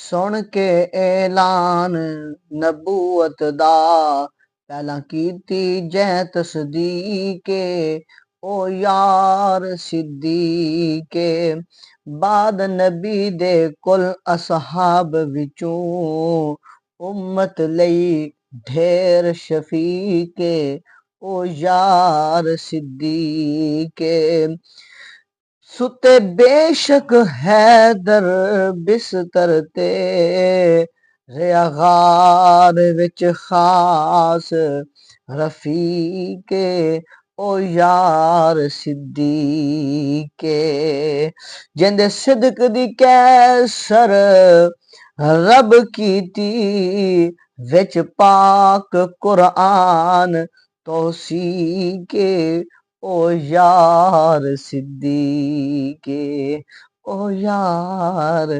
सुन के ऐलान नबूवत दा पहला कीती जै तस्दीके ओ यार सिद्दीके बाद नबी दे कुल असहाब विचों उम्मत लई ढेर शफीके ओ यार सिद्दीके सुते बेशक हैदर बिस्तर ते रिया गार विच खास रफीके ओ यार सिद्दीके जिंदे सिदक दी कैसर रब कीती विच पाक कुरान तौसीके ओ यार सिद्दीके ओ यार